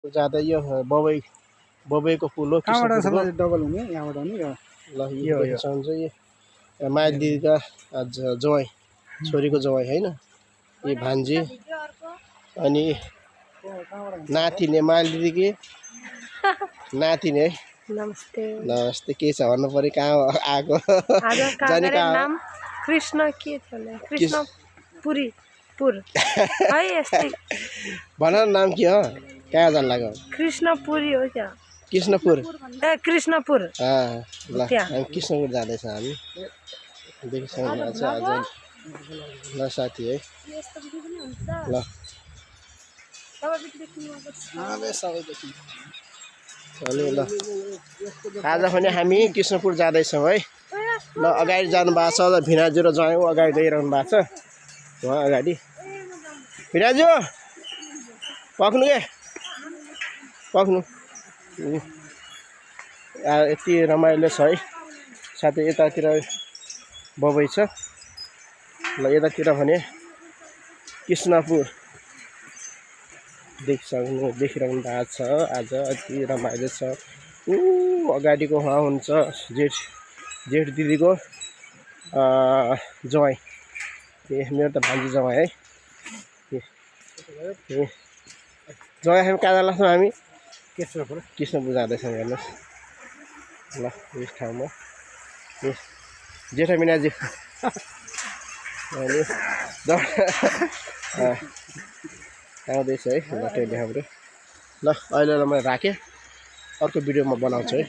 जाँदा यो बबैको पुल हो कहाँबाट कृष्णपुरको। सबै डबल हुने यहाँबाट नि ल यो देख्न सक्नुहुन्छ यो माइल दिदीका जवाई छोरीको जवाई होइन यो भान्जी अनि नातिनी माइल दिदीकी नातिनी है। नमस्ते नमस्ते के छ भन्नु पर्यो कहाँ आएको जाने कहाँ नाम कृष्ण के थियो कृष्णपुरी पुर है यस्तै भन न नाम के हो कहाँ जान लाग्यो कृष्णपुरी हो क्या कृष्णपुर ए कृष्णपुर ल हामी कृष्णपुर जाँदैछ हामी देखिसक्नु छ आज ल साथी है ल अनि ल आज पनि हामी कृष्णपुर जाँदैछौँ है। ल अगाडि जानु भएको छ भिनाजु र ज्वाइँ अगाडि गइरहनु भएको छ उहाँ अगाडि। भिनाजु पक्नु के पक्नु यति रमाइलो छ है। साथै यतातिर बबई छ ल यतातिर भने कृष्णपुर देखिरहनु भएको छ। आज अति रमाइलो छ। अगाडिको उहाँ हुन्छ जेठ दिदीको जवाई मेरो त भान्जी जवाई है। जवाई हामी कहाँ जान लाग्छौँ हामी कृष्णपुर जाँदैछौँ हेर्नुहोस् ल यस ठाउँमा जेठा मिनाजी अनि आउँदैछ है बाटो हाम्रो। ल अहिले मैले राखेँ अर्को भिडियोमा बनाउँछु है।